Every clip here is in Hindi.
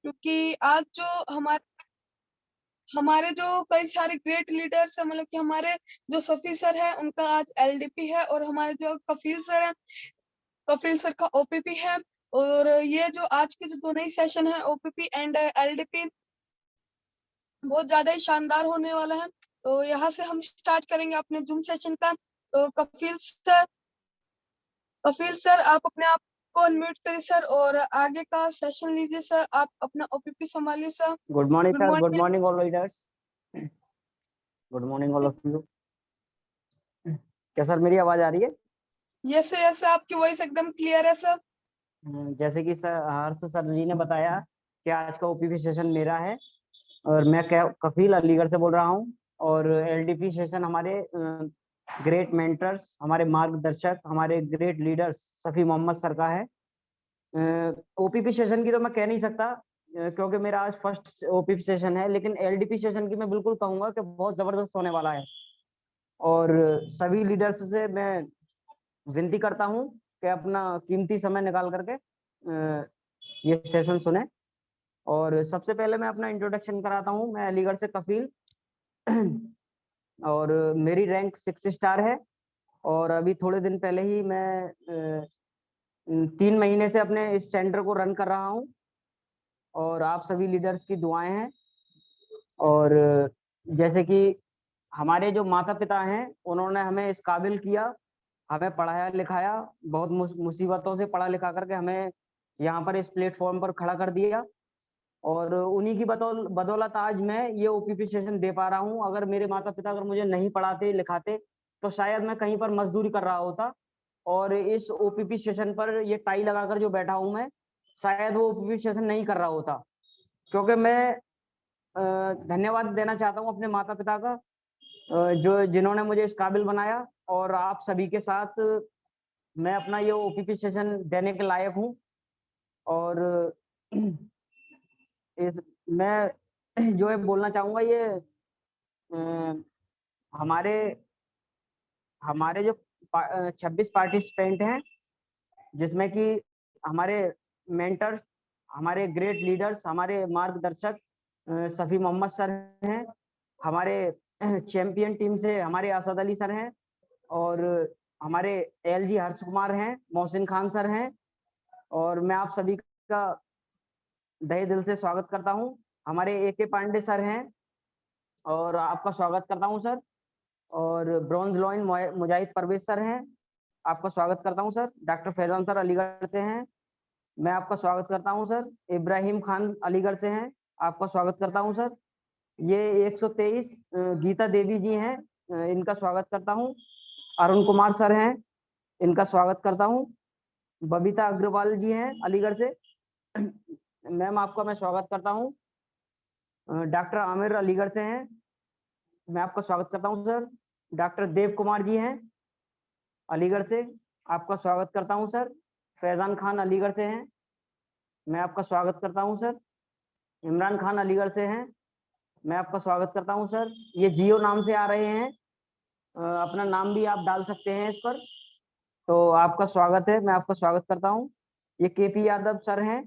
क्योंकि आज जो हमारे हमारे जो कई सारे ग्रेट लीडर्स हैं, मतलब कि हमारे जो सफ़ी सर हैं उनका आज एलडीपी है, और हमारे जो कफील सर हैं, कफील सर का ओपीपी है। और ये जो आज के जो दोनों ही सेशन है, ओपीपी एंड एलडीपी, बहुत ज्यादा ही शानदार होने वाला है। तो यहाँ से हम स्टार्ट करेंगे अपने जूम सेशन का। तो कफील सर आप अपने आप को अनम्यूट करिए सर, और आगे का सेशन लीजिए सर। आप अपना ओपीपी संभालिए sir. Good morning good sir, good morning. Morning all leaders, good morning all of you. क्या सर मेरी आवाज आ रही है? यस आपकी वॉइस एकदम क्लियर है सर। जैसे कि सर हर्ष सर जी ने बताया कि आज का ओपीपी सेशन मेरा है, और मैं कफील अलीगढ़ से बोल रहा हूँ। और एलडीपी सेशन हमारे ग्रेट मेंटर्स, हमारे मार्गदर्शक, हमारे great leaders Safi Mohammad sir का है। ओपीपी सेशन की तो मैं कह नहीं सकता क्योंकि मेरा आज फर्स्ट ओपीपी सेशन है, लेकिन एलडीपी सेशन की मैं बिल्कुल कहूंगा कि बहुत जबरदस्त होने वाला है। और सभी लीडर्स से मैं विनती करता हूं कि अपना कीमती समय निकाल करके ये सेशन सुने। और सबसे पहले मैं अपना इंट्रोडक्शन कराता हूं। मैं अलीगढ़ से कफील और मेरी रैंक 6 स्टार है। और अभी थोड़े दिन पहले ही मैं 3 महीने से अपने इस सेंटर को रन कर रहा हूं, और आप सभी लीडर्स की दुआएं हैं। और जैसे कि हमारे जो माता पिता हैं उन्होंने हमें इस काबिल किया, हमें पढ़ाया लिखाया, बहुत मुसीबतों से पढ़ा लिखा करके हमें यहाँ पर इस प्लेटफॉर्म पर खड़ा कर दिया। और उन्हीं की बदौलत आज मैं ये ओपीपी सेशन दे पा रहा हूँ। अगर मेरे माता पिता अगर मुझे नहीं पढ़ाते लिखाते तो शायद मैं कहीं पर मजदूरी कर रहा होता, और इस ओपीपी सेशन पर ये टाई लगाकर जो बैठा हूँ मैं, शायद वो ओपीपी सेशन नहीं कर रहा होता। क्योंकि मैं धन्यवाद देना चाहता हूँ अपने माता पिता का, जो जिन्होंने मुझे इस काबिल बनाया। और आप सभी के साथ मैं अपना ये ओपीपी सेशन देने के लायक हूँ। और इस मैं जो है बोलना चाहूंगा, ये अ, हमारे हमारे जो 26 पार्टिसिपेंट हैं, जिसमें कि हमारे मेंटर्स, हमारे ग्रेट लीडर्स, हमारे मार्गदर्शक सफी मोहम्मद सर हैं। हमारे चैंपियन टीम से हमारे असद अली सर हैं, और हमारे एलजी हर्ष कुमार हैं, मोहसिन खान सर हैं। और मैं आप सभी का तहे दिल से स्वागत करता हूं। हमारे ए पांडे सर हैं, और आपका स्वागत करता हूं सर। और ब्रॉन्ज लॉइन मुजाहिद परवेज सर हैं, आपका स्वागत करता हूं sir. Doctor Faizan sir Aligarh से हैं, मैं आपका स्वागत करता हूं सर। इब्राहिम खान अलीगढ़ से हैं, आपका स्वागत करता हूं सर। ये 123 गीता देवी जी हैं, इनका स्वागत करता हूं। अरुण कुमार सर हैं, इनका स्वागत करता हूं। बबीता अग्रवाल जी हैं अलीगढ़ से, मैम आपका मैं स्वागत करता हूं। डॉक्टर आमिर अलीगढ़ से हैं, मैं आपका स्वागत करता हूं सर। डॉक्टर देव कुमार जी हैं अलीगढ़ से, आपका स्वागत करता हूं सर। फैजान खान अलीगढ़ से हैं, मैं आपका स्वागत करता हूं सर। इमरान खान अलीगढ़ से हैं, मैं आपका स्वागत करता हूं सर। ये जियो नाम से आ रहे हैं, अपना नाम भी आप डाल सकते हैं इस पर। तो आपका स्वागत है, मैं आपका स्वागत करता हूं। ये केपी यादव सर हैं,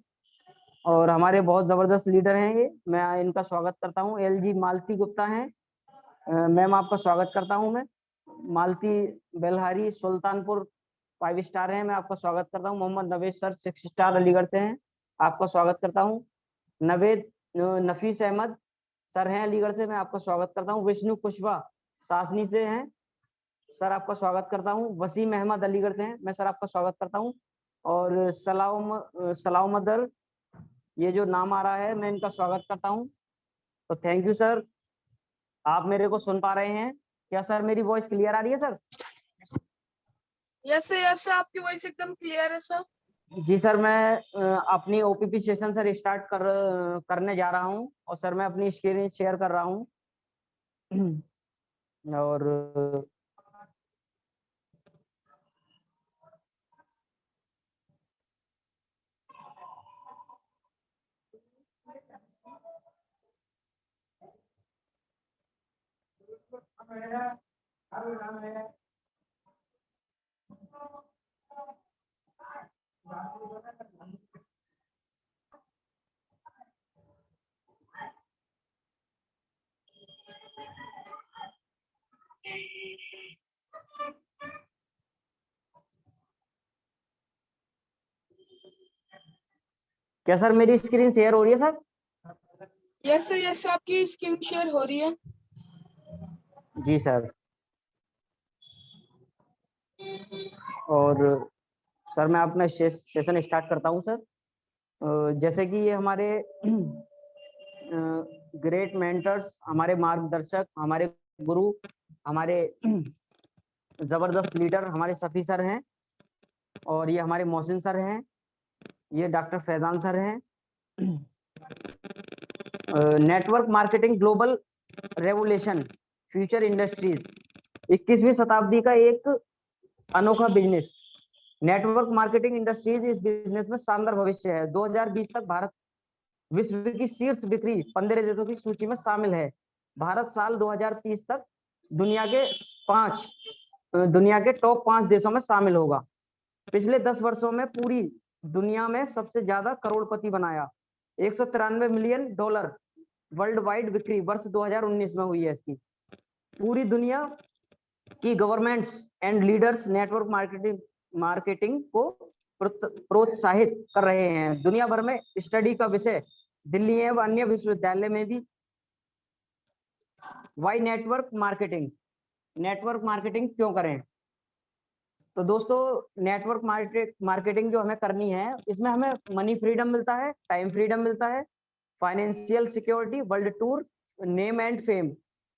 और हमारे बहुत जबरदस्त लीडर हैं ये, मैं इनका स्वागत करता हूँ। एलजी मालती गुप्ता हैं, मैम आपका स्वागत करता हूँ मैं। मालती बेलहारी सुल्तानपुर 5 स्टार हैं, मैं आपका स्वागत करता हूँ। मोहम्मद नवेद सर 6 स्टार अलीगढ़ से हैं, आपका स्वागत करता हूँ। नवेद नफीस अहमद सर हैं अलीगढ़ से, मैं आपका स्वागत करता हूँ। विष्णु कुशवाहा सासनी से हैं, सर आपका स्वागत करता हूँ। वसीम अहमद अलीगढ़ से हैं, मैं सर आपका स्वागत करता हूँ। और सलाउमदर, ये जो नाम आ रहा है, मैं इनका स्वागत करता हूँ। तो थैंक यू सर। आप मेरे को सुन पा रहे हैं? क्या सर मेरी वॉइस क्लियर आ रही है सर? यस आपकी वॉइस एकदम क्लियर है सर। जी सर, मैं अपनी ओपीपी सेशन सर स्टार्ट करने जा रहा हूँ, और सर मैं अपनी स्क्रीन शेयर कर रहा हूँ। और क्या सर मेरी स्क्रीन शेयर हो रही है सर? यस सर, आपकी स्क्रीन शेयर हो रही है। जी सर। और सर मैं अपना सेशन स्टार्ट करता हूँ सर। जैसे कि ये हमारे ग्रेट मेंटर्स, हमारे मार्गदर्शक, हमारे गुरु, हमारे जबरदस्त लीडर हमारे सफी सर हैं, और ये हमारे मोहसिन सर हैं, ये डॉक्टर फैजान सर हैं। Network marketing global revolution future industries, 21वीं शताब्दी का एक अनोखा बिजनेस। नेटवर्क मार्केटिंग इंडस्ट्रीज इस बिजनेस में शानदार भविष्य है। 2020 तक भारत विश्व की शीर्ष बिक्री 15 देशों की सूची में शामिल है। भारत साल 2030 तक दुनिया के टॉप 5 देशों में शामिल होगा। पिछले 10 वर्षों में पूरी दुनिया में सबसे ज्यादा करोड़पति बनाया। 193 मिलियन डॉलर वर्ल्ड वाइड बिक्री वर्ष 2019 में हुई है इसकी। पूरी दुनिया की governments and leaders network marketing को प्रोत्साहित कर रहे हैं। दुनिया भर में स्टडी का विषय दिल्ली एवं अन्य विश्वविद्यालय में भी। वाई नेटवर्क मार्केटिंग क्यों करें? तो दोस्तों, नेटवर्क मार्केटिंग जो हमें करनी है, इसमें हमें मनी फ्रीडम मिलता है, टाइम फ्रीडम मिलता है, financial security, world tour, name and fame,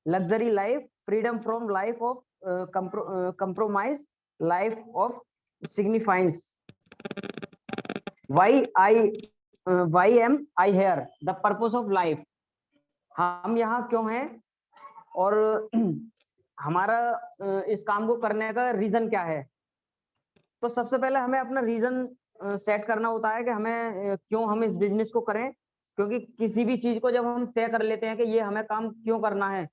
luxury life, freedom from life of compromise, life of significance. Why am I here? The purpose of life. हम यहाँ क्यों हैं और हमारा इस काम को करने का रीजन क्या है? तो सबसे पहले हमें अपना रीजन सेट करना होता है कि हमें क्यों हम इस बिजनेस को करें। क्योंकि किसी भी चीज को जब हम तय कर लेते हैं कि ये हमें काम क्यों करना है,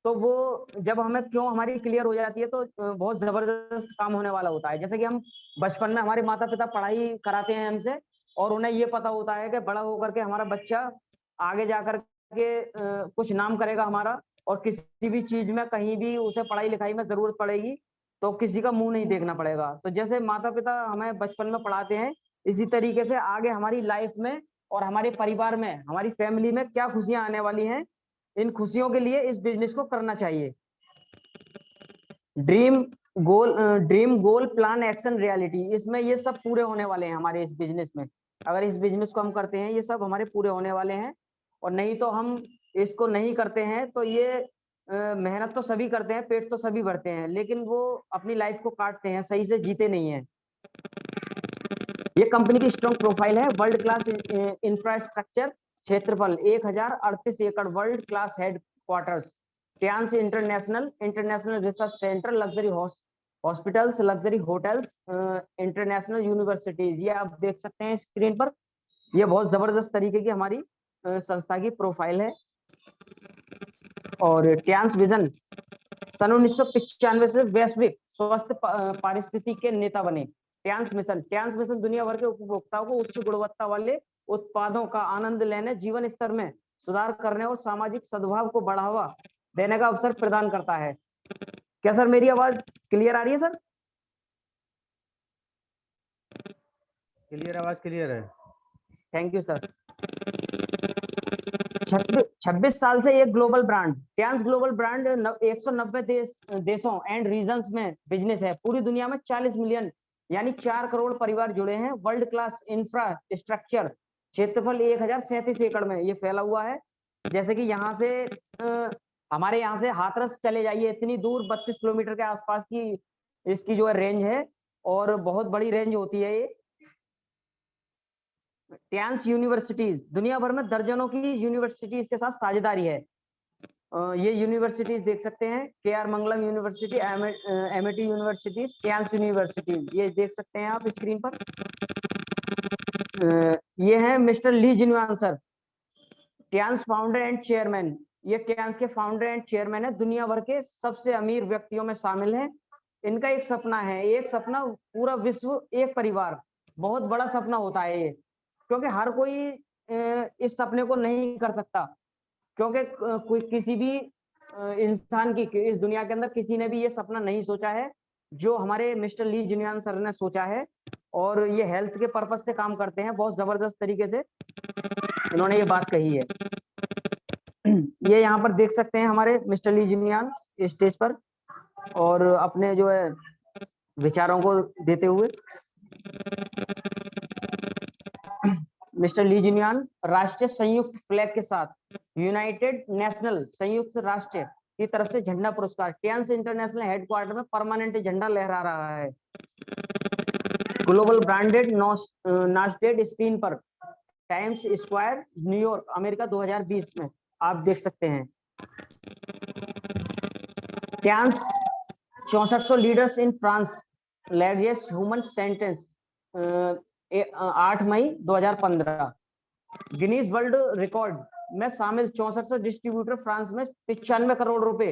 तो वो जब हमें क्यों हमारी क्लियर हो जाती है तो बहुत जबरदस्त काम होने वाला होता है। जैसे कि हम बचपन में हमारे माता पिता पढ़ाई कराते हैं हमसे, और उन्हें ये पता होता है कि बड़ा होकर के हमारा बच्चा आगे जाकर के कुछ नाम करेगा हमारा, और किसी भी चीज में कहीं भी उसे पढ़ाई लिखाई में जरूरत पड़ेगी तो किसी का मुंह नहीं देखना पड़ेगा। तो जैसे माता पिता हमें बचपन में पढ़ाते हैं, इसी तरीके से आगे हमारी लाइफ में और हमारे परिवार में, हमारी फैमिली में क्या खुशियां आने वाली हैं, इन खुशियों के लिए इस बिजनेस को करना चाहिए। Dream goal plan action reality, इसमें ये सब पूरे होने वाले हैं हमारे इस बिजनेस में। अगर इस बिजनेस को हम करते हैं, ये सब हमारे पूरे होने वाले हैं। और नहीं तो हम इसको नहीं करते हैं तो ये मेहनत तो सभी करते हैं, पेट तो सभी भरते हैं, लेकिन वो अपनी लाइफ को काटते हैं, सही से जीते नहीं है। ये कंपनी की स्ट्रॉन्ग प्रोफाइल है। वर्ल्ड क्लास इंफ्रास्ट्रक्चर, क्षेत्रफल 1038 एकड़, world class headquarters, trans international research centre, luxury hospitals, luxury hotels, international universities. ये आप देख सकते हैं स्क्रीन पर। ये बहुत जबरदस्त तरीके की हमारी संस्था की प्रोफाइल है। और ट्रांस विजन सन 1995 से वैश्विक स्वस्थ पारिस्थितिकी के नेता बने। ट्रांस मिशन दुनिया भर के उपभोक्ताओं को उच्च गुणवत्ता वाले उत्पादों का आनंद लेने, जीवन स्तर में सुधार करने और सामाजिक सद्भाव को बढ़ावा देने का अवसर प्रदान करता है। क्या सर मेरी आवाज क्लियर आ रही है? सर क्लियर, आवाज क्लियर है। Thank you sir. 26 साल से एक global brand, trans global brand 190 देशों एंड रीजन्स में बिजनेस है। पूरी दुनिया में 40 मिलियन यानी 4 करोड़ परिवार जुड़े हैं। वर्ल्ड क्लास इंफ्रास्ट्रक्चर, क्षेत्रफल 1037 एकड़ में ये फैला हुआ है। जैसे कि यहाँ से हमारे यहाँ से हाथरस चले जाइए, इतनी दूर 32 किलोमीटर के आसपास की इसकी जो है रेंज है, और बहुत बड़ी रेंज होती है ये। ट्रांस यूनिवर्सिटीज, दुनिया भर में दर्जनों की यूनिवर्सिटीज के साथ साझेदारी है। ये यूनिवर्सिटीज देख सकते हैं, KR Mangalam university, MIT universities, Trans universities, ये देख सकते हैं आप स्क्रीन पर। ये है mister Lee Jinwang sir, Trans founder and chairman. ये ट्रांस के फाउंडर एंड चेयरमैन है, दुनिया भर के सबसे अमीर व्यक्तियों में शामिल है। इनका एक सपना है, एक सपना पूरा विश्व एक परिवार, बहुत बड़ा सपना होता है ये, क्योंकि हर कोई इस सपने को नहीं कर सकता। क्योंकि कोई किसी भी इंसान की इस दुनिया के अंदर किसी ने भी ये सपना नहीं सोचा है जो हमारे मिस्टर ली जिनयान सर ने सोचा है। और ये हेल्थ के पर्पज से काम करते हैं, बहुत जबरदस्त तरीके से इन्होंने ये बात कही है। ये यहाँ पर देख सकते हैं हमारे मिस्टर ली जिनयान स्टेज पर और अपने जो है विचारों को देते हुए। मिस्टर ली जिनयान राष्ट्रीय संयुक्त फ्लैग के साथ यूनाइटेड नेशनल संयुक्त राष्ट्र की तरफ से झंडा पुरस्कार टियानस इंटरनेशनल हेडक्वार्टर में परमानेंट झंडा लहरा रहा है। ग्लोबल ब्रांडेड नास्टेड स्क्रीन पर टाइम्स स्क्वायर न्यूयॉर्क अमेरिका 2020 में आप देख सकते हैं। Tiens 6400 leaders in France largest human sentence 8 मई 2015। गिनीज वर्ल्ड रिकॉर्ड में शामिल 6400 डिस्ट्रीब्यूटर फ्रांस में 95 करोड़ रुपए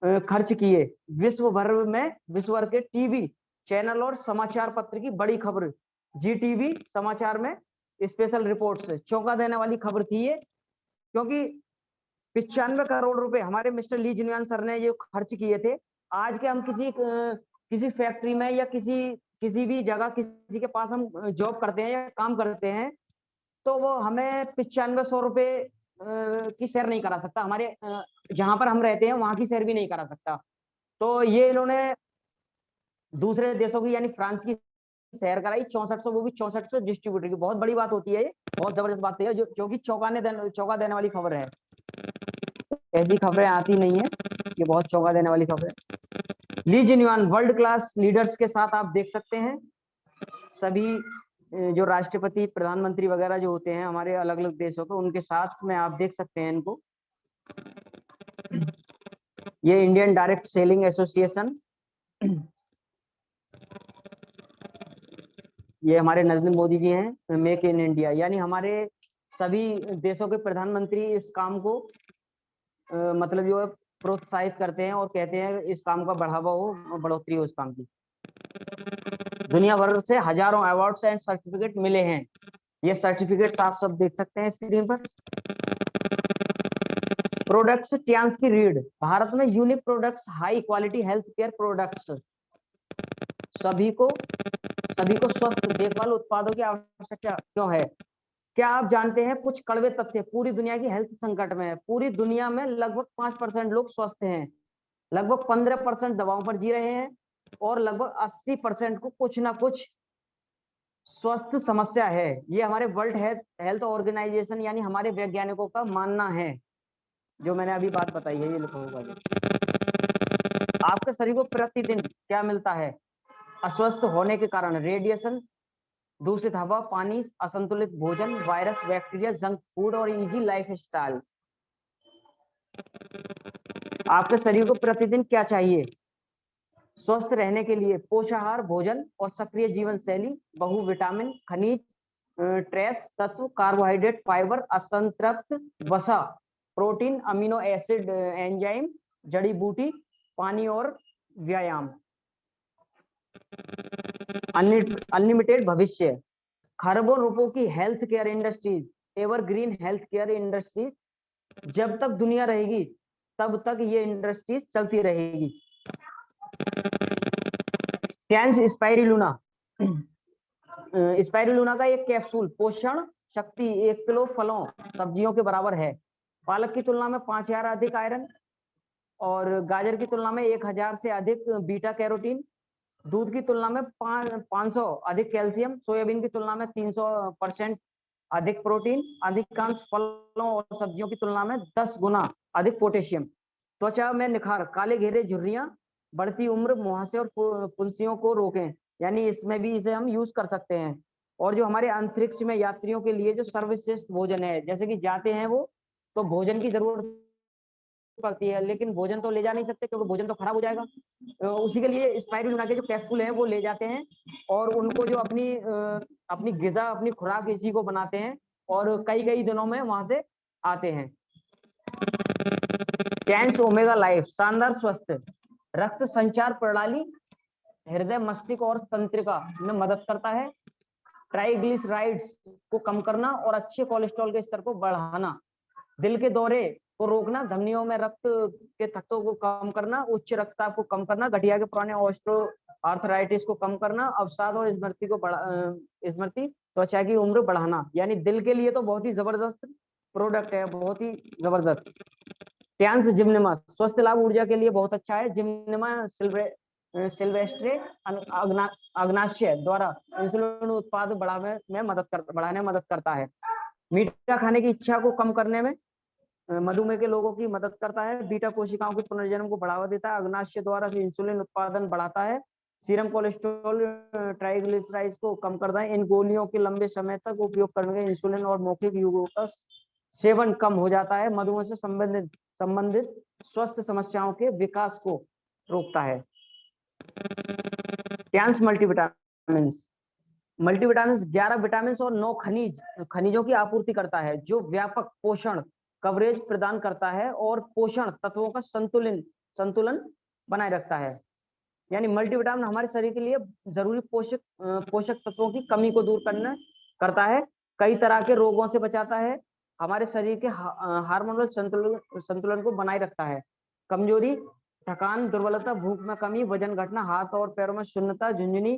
खर्च किए। विश्व भर के टीवी चैनल और समाचार पत्र की बड़ी खबर जीटीवी समाचार में स्पेशल रिपोर्ट्स चौंका देने वाली खबर थी ये, क्योंकि 95 करोड़ रुपए हमारे मिस्टर ली जिनयान सर ने जो खर्च किए थे। आज के हम किसी फैक्ट्री में या किसी भी जगह किसी के पास हम जॉब करते हैं या काम करते हैं तो वो हमें 9500 रुपए की शेयर नहीं करा सकता, हमारे जहां पर हम रहते हैं वहां की शेयर भी नहीं करा सकता। तो ये इन्होंने दूसरे देशों की यानी फ्रांस की शेयर कराई 6400, वो भी 6400 डिस्ट्रीब्यूटर की। बहुत बड़ी बात होती है ये, बहुत जबरदस्त बात है जो कि चौंका देने वाली खबर है। ऐसी खबरें आती नहीं है, ये बहुत चौंका देने वाली खबर है। ली जिनयान वर्ल्ड क्लास लीडर्स के साथ आप देख सकते हैं सभी जो राष्ट्रपति प्रधानमंत्री वगैरह जो होते हैं हमारे अलग अलग देशों के, उनके साथ में आप देख सकते हैं इनको। ये इंडियन डायरेक्ट सेलिंग एसोसिएशन, ये हमारे नरेंद्र मोदी जी हैं। मेक इन इंडिया यानी हमारे सभी देशों के प्रधानमंत्री इस काम को मतलब जो है प्रोत्साहित करते हैं और कहते हैं इस काम का बढ़ावा हो, बढ़ोतरी हो इस काम की। दुनिया भर से हजारों अवार्ड्स एंड सर्टिफिकेट मिले हैं। ये सर्टिफिकेट्स आप सब देख सकते हैं स्क्रीन पर। प्रोडक्ट्स टियानस की रीड भारत में unique products high quality health care products सभी को स्वस्थ देखभाल उत्पादों की आवश्यकता क्यों है? क्या आप जानते हैं कुछ कड़वे तथ्य पूरी दुनिया की हेल्थ संकट में है। पूरी दुनिया में लगभग 5% लोग स्वस्थ हैं, लगभग 15% दवाओं पर जी रहे हैं और लगभग 80% को कुछ ना कुछ स्वस्थ समस्या है। ये हमारे वर्ल्ड हेल्थ ऑर्गेनाइजेशन यानी हमारे वैज्ञानिकों का मानना है, जो मैंने अभी बात बताई है। ये लिखा होगा आपके शरीर को प्रतिदिन क्या मिलता है? अस्वस्थ होने के कारण रेडिएशन, दूषित हवा, पानी, असंतुलित भोजन, वायरस, बैक्टीरिया, जंक फूड और इजी लाइफ स्टाइल। आपके शरीर को प्रतिदिन क्या चाहिए स्वस्थ रहने के लिए? पोषाहार भोजन और सक्रिय जीवन शैली, बहु विटामिन, खनिज, ट्रेस तत्व, कार्बोहाइड्रेट, फाइबर, असंतृप्त वसा, प्रोटीन, अमीनो एसिड, एंजाइम, जड़ी बूटी, पानी और व्यायाम। अनलिमिटेड भविष्य, खरबों रुपयों की health care industries, evergreen health care industries, जब तक दुनिया रहेगी तब तक ये इंडस्ट्रीज चलती रहेगी। टियानस स्पाइरुलिना, स्पाइरुलिना का एक कैप्सूल पोषण शक्ति 1 किलो फलों सब्जियों के बराबर है। पालक की तुलना में 5000 अधिक आयरन और गाजर की तुलना में 1000 से अधिक बीटा कैरोटीन, दूध की तुलना में 500 अधिक कैल्शियम, सोयाबीन की तुलना में 300% अधिक प्रोटीन, अधिकांश फलों और सब्जियों की तुलना में 10 गुना अधिक पोटेशियम। त्वचा में निखार, काले घेरे, झुर्रियां, बढ़ती उम्र, मुहासे और फुंसियों को रोकें, यानी इसमें भी इसे हम यूज कर सकते हैं। और जो हमारे अंतरिक्ष में यात्रियों के लिए जो सर्वश्रेष्ठ भोजन है, जैसे कि जाते हैं वो तो भोजन की जरूरत पड़ती है, लेकिन भोजन तो ले जा नहीं सकते क्योंकि भोजन तो खराब हो जाएगा। तो उसी के लिए स्पाइरुलिना के जो कैप्सूल है वो ले जाते हैं और उनको जो अपनी गिजा अपनी खुराक इसी को बनाते हैं और कई दिनों में वहां से आते हैं। टियानस ओमेगा लाइफ, शानदार स्वस्थ रक्त संचार प्रणाली, हृदय, मस्तिष्क और तंत्रिका में मदद करता है। ट्राइग्लिसराइड्स को कम करना और अच्छे कोलेस्ट्रॉल के स्तर को बढ़ाना, दिल के दौरे को रोकना, धमनियों में रक्त के थक्कों को कम करना, उच्च रक्तचाप को कम करना, गठिया के पुराने आर्थराइटिस को कम करना, अवसाद और स्मृति त्वचा की उम्र बढ़ाना। यानी दिल के लिए तो बहुत ही जबरदस्त प्रोडक्ट है, बहुत ही जबरदस्त। टैंस जिम्नेमा स्वस्थ लाभ ऊर्जा के लिए बहुत अच्छा है। जिम्नेमा सिल्वेस्ट्रे अग्नाशय द्वारा इंसुलिन उत्पादन बढ़ाने में मदद करता है। मीठा खाने की इच्छा को कम करने में मधुमेह के लोगों की मदद करता है। बीटा कोशिकाओं के पुनर्जन्म को बढ़ावा देता है। अग्नाशय द्वारा इंसुलिन उत्पादन बढ़ाता है। सीरम कोलेस्ट्रॉल ट्राइग्लिसराइड्स को कम करता है। इन गोलियों के लंबे समय तक उपयोग करने के इंसुलिन और मौखिक युगों का सेवन कम हो जाता है। मधुमेह से संबंधित स्वस्थ समस्याओं के विकास को रोकता है। टैंस मल्टीविटामिन 11 विटामिन और 9 खनिजों की आपूर्ति करता है, जो व्यापक पोषण कवरेज प्रदान करता है और पोषण तत्वों का संतुलन बनाए रखता है। यानी मल्टीविटामिन हमारे शरीर के लिए जरूरी पोषक तत्वों की कमी को दूर करता है, कई तरह के रोगों से बचाता है, हमारे शरीर के हार्मोनल संतुलन को बनाए रखता है। कमजोरी, थकान, दुर्बलता, भूख में कमी, वजन घटना, हाथ और पैरों में शून्यता, झुंझुनी,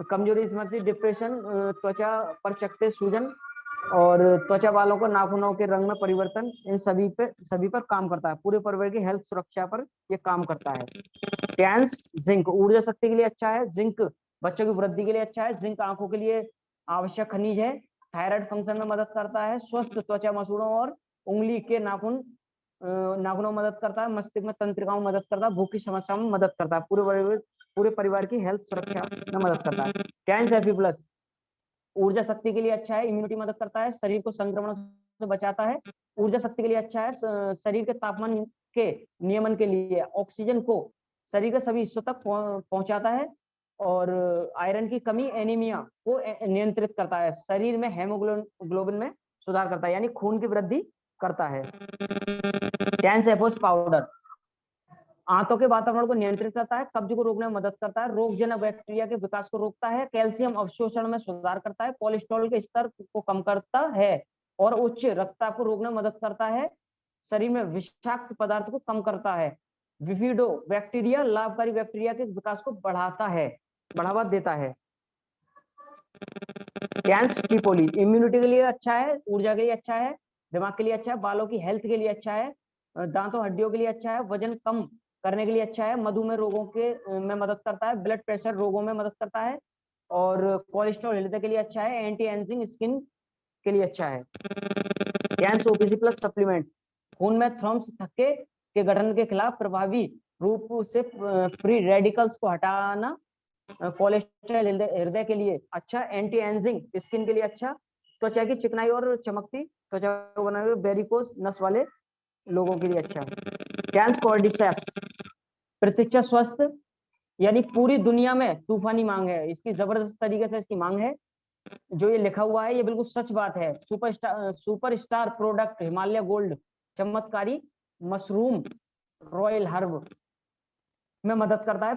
कमजोरी, स्मृति, डिप्रेशन, त्वचा पर चकत्ते, सूजन और त्वचा वालों को नाखूनों के रंग में परिवर्तन, इन सभी पर काम करता है। पूरे परिवार की हेल्थ सुरक्षा पर यह काम करता है। टैंस जिंक ऊर्जा शक्ति के लिए अच्छा है। जिंक बच्चों की वृद्धि के लिए अच्छा है। जिंक आंखों के लिए आवश्यक खनिज है। थायराइड फंक्शन में मदद करता है। स्वस्थ त्वचा, मसूड़ों और उंगली के नाखूनों में मदद करता है। मस्तिष्क में तंत्रिकाओं में मदद करता है। भूख की समस्या में मदद करता है। पूरे परिवार की हेल्थ सुरक्षा में मदद करता है। टैंस Fe+ ऊर्जा शक्ति के लिए अच्छा है। इम्यूनिटी मदद करता है। शरीर को संक्रमण से बचाता है। ऊर्जा शक्ति के लिए अच्छा है। शरीर के तापमान के नियमन के लिए ऑक्सीजन को शरीर के सभी हिस्सों तक पहुंचाता है और आयरन की कमी, एनीमिया को नियंत्रित करता है। शरीर में हेमोग्लोबिन में सुधार करता है, यानी खून की वृद्धि करता है। टैंस एफोस पाउडर आंतों के वातावरण को नियंत्रित करता है। कब्ज को रोकने में मदद करता है। रोगजनक बैक्टीरिया के विकास को रोकता है। कैल्शियम अवशोषण में सुधार करता है। कोलेस्ट्रॉल के स्तर को कम करता है और उच्च रक्तचाप को रोकने में मदद करता है। शरीर में विषाक्त पदार्थ को कम करता है। विफिडो बैक्टीरिया लाभकारी बैक्टीरिया के विकास को बढ़ावा देता है। टैंस ट्रिपोली इम्यूनिटी के लिए अच्छा है, ऊर्जा के लिए अच्छा है, दिमाग के लिए अच्छा है, बालों की हेल्थ के लिए अच्छा है, दांतों हड्डियों के लिए अच्छा है, वजन कम करने के लिए अच्छा है, मधुमेह रोगों के में मदद करता है, ब्लड प्रेशर रोगों में मदद करता है और कोलेस्ट्रॉल हृदय के लिए अच्छा है, एंटी एजिंग स्किन के लिए अच्छा है। टैंस OPC+ सप्लीमेंट खून में थ्रम्स थक्के के गठन के खिलाफ प्रभावी रूप से फ्री रेडिकल्स को हटाना, कोलेस्ट्रॉल हृदय के लिए अच्छा, एंटी एजिंग स्किन के लिए अच्छा, त्वचा की चिकनाई और चमकती त्वचा को बनाने हुए वेरिकोस नस वाले लोगों के लिए अच्छा। टैंस कॉर्डिसेप्स प्रतीक्षा स्वस्थ, यानी पूरी दुनिया में तूफानी मांग है इसकी, जबरदस्त तरीके से इसकी मांग है। जो ये लिखा हुआ है ये बिल्कुल सच बात है। सुपरस्टार प्रोडक्ट हिमालय गोल्ड चमत्कारी मशरूम रॉयल हर्ब में मदद करता है।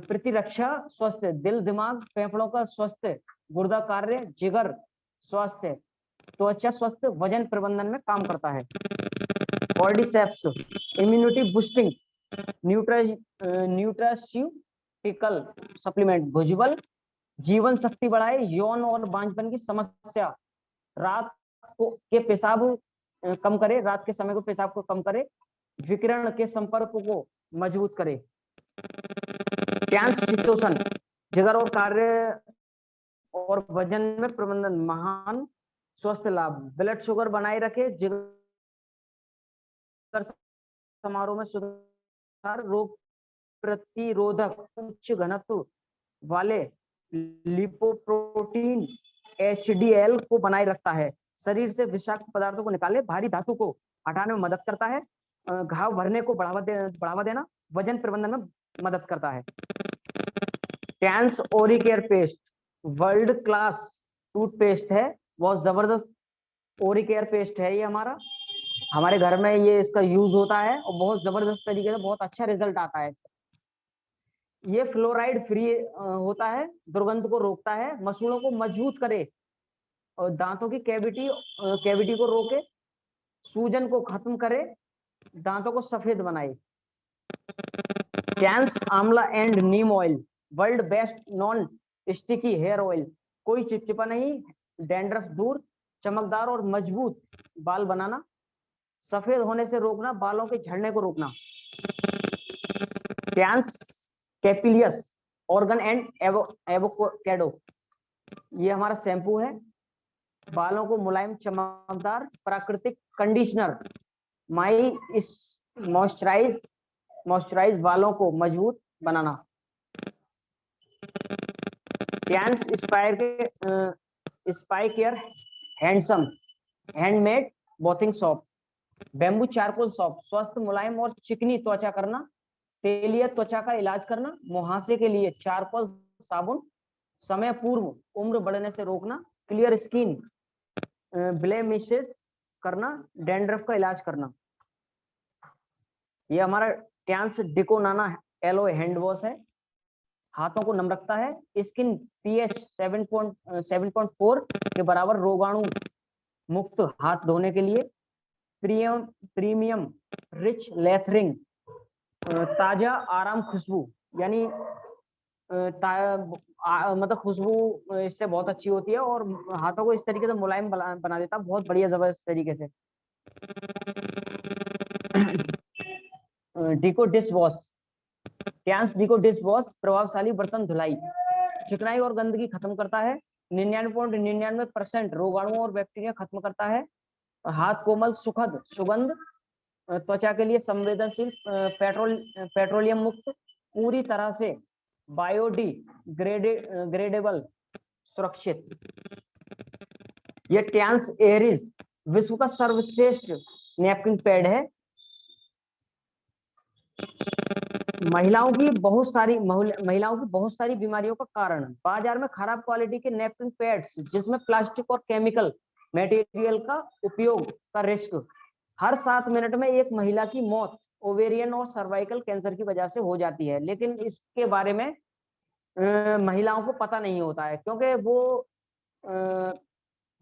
प्रतिरक्षा स्वास्थ्य, दिल दिमाग फेफड़ों का स्वास्थ्य, गुर्दा कार्य, जिगर स्वास्थ्य, त्वचा स्वास्थ्य, वजन प्रबंधन में काम करता है। Cordyceps immunity boosting nutraceutical supplement, भुजबल जीवन शक्ति बढ़ाए, यौन और बांझपन की समस्या, रात के पेशाब कम करे, रात के समय को पेशाब को कम करे, विकिरण के संपर्क को मजबूत करे। टैंस चित्तोषण जिगर और कार्य और वजन में प्रबंधन, महान स्वस्थ लाभ, ब्लड शुगर बनाए रखे, जिगर समारोह में सुधार, रोग प्रतिरोधक, उच्च घनत्व वाले लिपोप्रोटीन HDL को बनाए रखता है, शरीर से विषाक्त पदार्थों को निकाले, भारी धातु को हटाने में मदद करता है, घाव भरने को बढ़ावा देना, वजन प्रबंधन में मदद करता है। टैंस ओरिकेयर पेस्ट वर्ल्ड क्लास टूथपेस्ट है, बहुत जबरदस्त ओरिकेयर पेस्ट है ये हमारे घर में ये इसका यूज होता है और बहुत जबरदस्त तरीके से बहुत अच्छा रिजल्ट आता है। ये फ्लोराइड फ्री होता है, दुर्गंध को रोकता है, मसूड़ों को मजबूत करे और दांतों की कैविटी को रोके, सूजन को खत्म करे, दांतों को सफेद बनाए। टैंस आंवला एंड नीम oil world best non sticky hair oil, कोई चिपचिपा नहीं, डैंड्रफ दूर, चमकदार और मजबूत बाल बनाना, सफेद होने से रोकना, बालों के झड़ने को रोकना। टैंस कैपिलियस ऑर्गन एंड एवोकेडो, ये हमारा शैम्पू है, बालों को मुलायम चमकदार प्राकृतिक कंडीशनर, माई इस मॉइस्चराइज बालों को मजबूत बनाना। Tiens spa care handsome handmade bathing soap, bamboo charcoal soap, स्वस्थ मुलायम और चिकनी त्वचा करना, तेलीय त्वचा का इलाज करना, मुहासे के लिए चारकोल साबुन, समय पूर्व उम्र बढ़ने से रोकना, क्लियर स्किन ब्लेमिशेस करना, डैंड्रफ का इलाज करना। ये हमारा टैंस डिकोनाना एलो हैंड वॉश है, हाथों को नम रखता है, स्किन pH 7.4 के बराबर रोगाणु मुक्त हाथ धोने के लिए, प्रीमियम रिच लेथरिंग, ताजा आराम खुशबू, यानी मतलब खुशबू इससे बहुत अच्छी होती है और हाथों को इस तरीके से मुलायम बना देता है, बहुत बढ़िया जबरदस्त तरीके से। डिको डिश वॉश, टैंस डिको डिश वॉश प्रभावशाली बर्तन धुलाई, चिकनाई और गंदगी खत्म करता है, 99.99% रोगाणु और बैक्टीरिया खत्म करता है, हाथ कोमल सुखद सुगंध, त्वचा के लिए संवेदनशील, पेट्रोलियम मुक्त, पूरी तरह से बायोडिग्रेडेबल, सुरक्षित। यह टैंस एरिस विश्व का सर्वश्रेष्ठ नैपकिन पैड है। महिलाओं की बहुत सारी बीमारियों का कारण, बाजार में खराब क्वालिटी के नैपकिन पैड्स जिसमें प्लास्टिक और केमिकल मटेरियल का उपयोग का रिस्क, हर 7 मिनट में एक महिला की मौत ओवेरियन और सर्वाइकल कैंसर की वजह से हो जाती है, लेकिन इसके बारे में महिलाओं को पता नहीं होता है, क्योंकि वो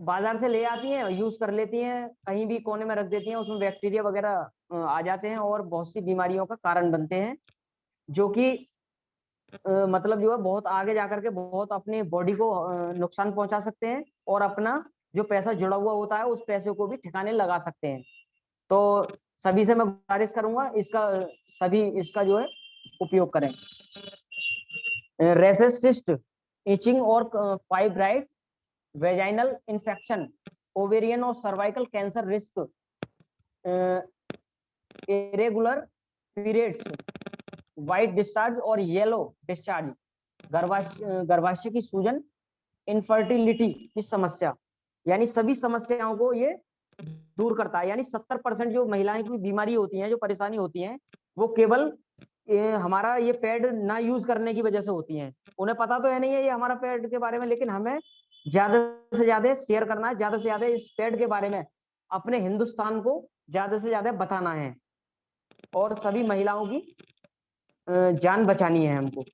बाजार से ले आती हैं, यूज कर लेती हैं, कहीं भी कोने में रख देती हैं, उसमें बैक्टीरिया वगैरह आ जाते हैं और बहुत सी बीमारियों का कारण बनते हैं, जो कि मतलब जो है बहुत आगे जाकर के बहुत अपनी बॉडी को नुकसान पहुंचा सकते हैं और अपना जो पैसा जुड़ा हुआ होता है उस पैसे को भी ठिकाने लगा सकते हैं। तो सभी से मैं गुजारिश करूंगा सभी इसका जो है उपयोग करें। रेसेस सिस्ट, इचिंग और फाइब्राइड, वेजाइनल इन्फेक्शन, ओवेरियन और cervical cancer risk, irregular periods, white discharge और येलो डिस्चार्ज, गर्भाशय की सूजन, इनफर्टिलिटी की समस्या, यानी सभी समस्याओं को ये दूर करता है। यानी 70% जो महिलाएं की बीमारी होती है, जो परेशानी होती है, वो केवल हमारा ये पैड ना यूज करने की वजह से होती हैं। उन्हें पता तो है नहीं है ये हमारा पैड के बारे में, लेकिन हमें ज्यादा से ज्यादा शेयर करना है, ज्यादा से ज्यादा इस पैड के बारे में अपने हिंदुस्तान को ज्यादा से ज्यादा बताना है और सभी महिलाओं की जान बचानी है हमको।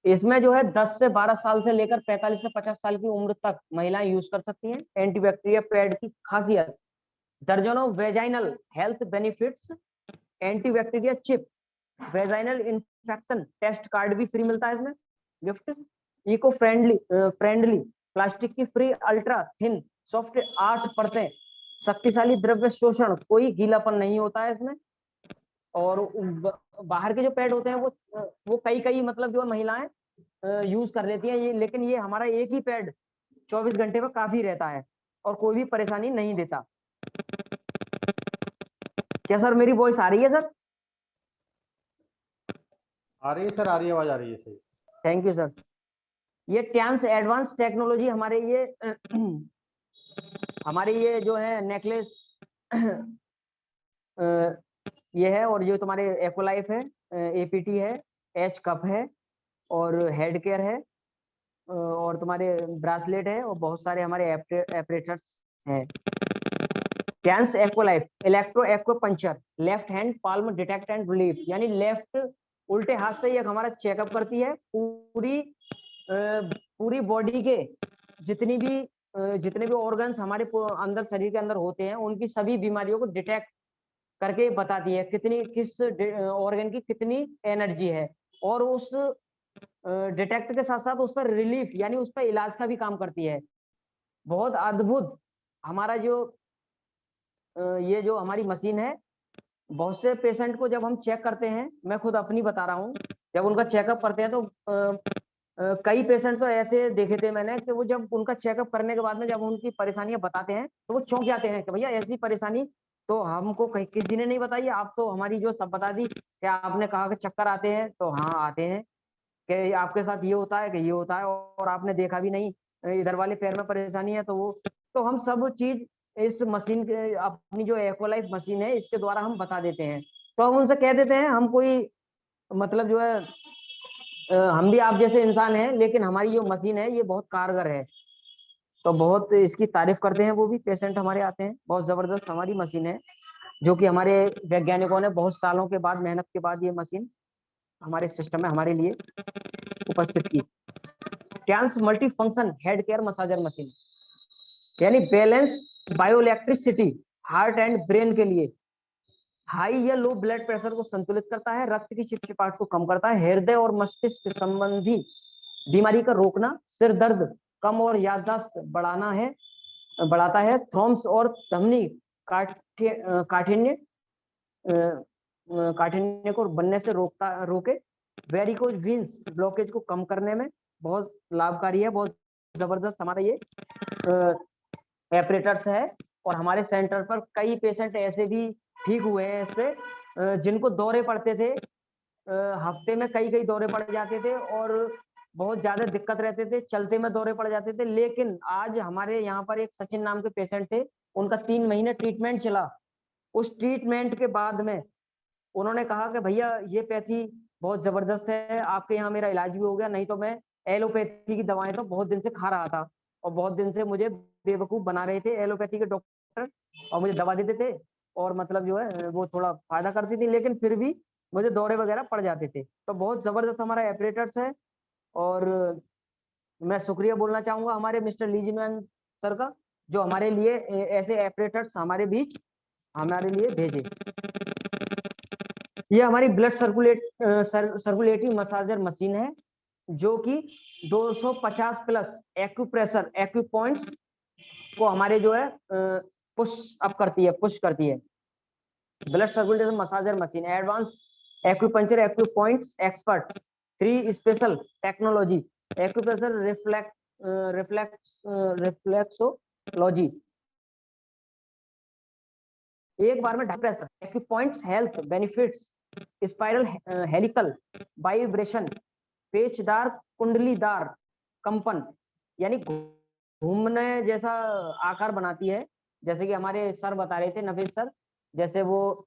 इसमें जो है 10 से 12 साल से लेकर 45 से 50 साल की उम्र तक महिलाएं यूज कर सकती हैं। एंटीबैक्टीरिया पैड की खासियत, दर्जनों vaginal health benefits, antibacteria chip, vaginal infection test card भी फ्री मिलता है इसमें गिफ्ट, इको फ्रेंडली प्लास्टिक की फ्री अल्ट्रा थिन सॉफ्ट 8 परतें, शक्तिशाली द्रव्य शोषण, कोई गीलापन नहीं होता है इसमें। और बाहर के जो पैड होते हैं वो कई मतलब जो महिलाएं यूज कर लेती हैं, ये लेकिन ये हमारा एक ही पैड 24 घंटे में काफी रहता है और कोई भी परेशानी नहीं देता। क्या सर मेरी वॉइस आ रही है सर? आ रही है सर, आ रही है, आवाज आ रही है सही। Thank you sir. ये टैंस एडवांस टेक्नोलॉजी हमारे ये जो है नेकलेस ये है, और ये तुम्हारे एक्वालाइफ है, एपीटी है, एच कप है और हेड केयर है और तुम्हारे ब्रासलेट है और बहुत सारे हमारे एपरेटर्स हैं। Tiens Aqualife electro acupuncture, left hand palm detect and relief, यानी लेफ्ट उल्टे हाथ से ये हमारा चेकअप करती है, पूरी बॉडी के जितने भी ऑर्गन्स हमारे अंदर शरीर के अंदर होते हैं उनकी सभी बीमारियों को डिटेक्ट करके बताती है किस ऑर्गन की कितनी एनर्जी है और उस डिटेक्ट के साथ साथ उस पर रिलीफ यानी उस पर इलाज का भी काम करती है। बहुत अद्भुत हमारा जो ये जो हमारी मशीन है, बहुत से पेशेंट को जब हम चेक करते हैं, मैं खुद अपनी बता रहा हूँ, जब उनका चेकअप करते हैं तो कई पेशेंट तो ऐसे देखे थे मैंने कि वो जब उनका चेकअप करने के बाद में जब उनकी परेशानियां बताते हैं तो वो चौंक जाते हैं कि भैया ऐसी परेशानी तो हमको कहीं किसी ने नहीं बताई, आप तो हमारी जो सब बता दी। क्या आपने कहा कि चक्कर आते हैं, तो हाँ आते हैं, कि आपके साथ ये होता है कि ये होता है, और आपने देखा भी नहीं, इधर वाले पैर में परेशानी है, तो वो तो हम सब चीज इस मशीन के अपनी जो एक्वालाइफ मशीन है इसके द्वारा हम बता देते हैं। तो हम उनसे कह देते हैं हम कोई मतलब जो है हम भी आप जैसे इंसान हैं, लेकिन हमारी जो मशीन है ये बहुत कारगर है। तो बहुत इसकी तारीफ करते हैं वो भी पेशेंट हमारे आते हैं। बहुत जबरदस्त हमारी मशीन है, जो कि हमारे वैज्ञानिकों ने बहुत सालों के बाद मेहनत के बाद ये मशीन हमारे सिस्टम में हमारे लिए उपस्थित की। Trans multi function head care massager machine, यानी balance bioelectricity heart and brain के लिए। हाई या लो ब्लड प्रेशर को संतुलित करता है, रक्त की चिपचिपाहट को कम करता है, हृदय और मस्तिष्क संबंधी बीमारी का रोकना, सिर दर्द कम और याददाश्त बढ़ाता है, थ्रोम्स और धमनी काठिन्य काठिन्य को बनने से रोके, वेरिकोज वेन्स ब्लॉकेज को कम करने में बहुत लाभकारी है। बहुत जबरदस्त हमारा ये एपरेटर्स है। और हमारे सेंटर पर कई पेशेंट ऐसे भी ठीक हुए हैं इससे, जिनको दौरे पड़ते थे, हफ्ते में कई दौरे पड़ जाते थे और बहुत ज्यादा दिक्कत रहते थे, चलते में दौरे पड़ जाते थे। लेकिन आज हमारे यहाँ पर एक सचिन नाम के पेशेंट थे, उनका 3 महीने ट्रीटमेंट चला। उस ट्रीटमेंट के बाद में उन्होंने कहा कि भैया ये पैथी बहुत जबरदस्त है, आपके यहाँ मेरा इलाज भी हो गया, नहीं तो मैं एलोपैथी की दवाएं तो बहुत दिन से खा रहा था, और बहुत दिन से मुझे बेवकूफ बना रहे थे एलोपैथी के डॉक्टर, और मुझे दवा देते थे और मतलब जो है वो थोड़ा फायदा करती थी, लेकिन फिर भी मुझे दौरे वगैरह पड़ जाते थे। तो बहुत जबरदस्त हमारा एपरेटर्स है। और मैं शुक्रिया बोलना चाहूंगा हमारे मिस्टर लीजमैन सर का, जो हमारे लिए ऐसे एपरेटर्स हमारे बीच हमारे लिए भेजे। ये हमारी ब्लड सर्कुलेटिंग मसाजर मशीन है, जो कि 250 प्लस एक्यूप्रेशर एक्यूपॉइंट्स को हमारे जो है पुश करती है। Blood circulation massager machine, advance acupuncture acupoints expert, 3 special technology, acupressure reflexology, एक बार में pressure acupoints, health benefits, spiral helical vibration, पेचदार कुंडलीदार कंपन, यानी घूमने जैसा आकार बनाती है। जैसे कि हमारे सर बता रहे थे, नफीस सर, जैसे वो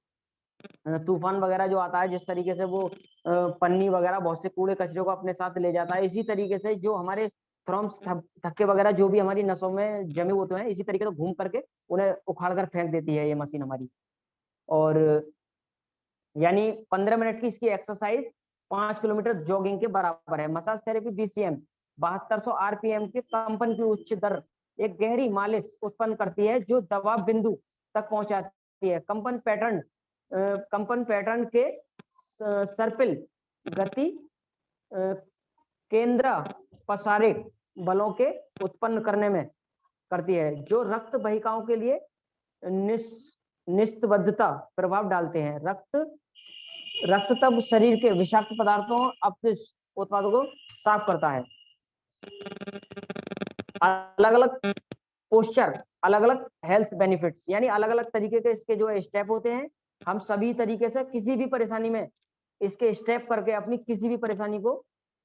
तूफान वगैरह जो आता है, जिस तरीके से वो पन्नी वगैरह बहुत से कूड़े कचरे को अपने साथ ले जाता है, इसी तरीके से जो हमारे थ्रम्स थक्के वगैरह जो भी हमारी नसों में जमे होते हैं, इसी तरीके से घूम करके उन्हें उखाड़ कर फेंक देती है ये मशीन हमारी। और यानी 15 मिनट की इसकी एक्सरसाइज 5 किलोमीटर जॉगिंग के बराबर है। मसाज थेरेपी BCM 7200 RPM के कंपन की उच्च दर एक गहरी मालिश उत्पन्न करती है, जो दबाव बिंदु तक पहुंचाती है। कंपन पैटर्न के सर्पिल गति केंद्र पसारिक बलों के उत्पन्न करने में करती है, जो रक्त वाहिकाओं के लिए निस्तबद्धता प्रभाव डालते हैं। रक्त तब शरीर के विषाक्त पदार्थों अपशिष्ट उत्पादों को साफ करता है। अलग अलग पोस्चर, अलग अलग हेल्थ बेनिफिट्स, यानी अलग अलग तरीके के इसके जो स्टेप होते हैं। हम सभी तरीके से किसी भी परेशानी में इसके स्टेप करके अपनी किसी भी परेशानी को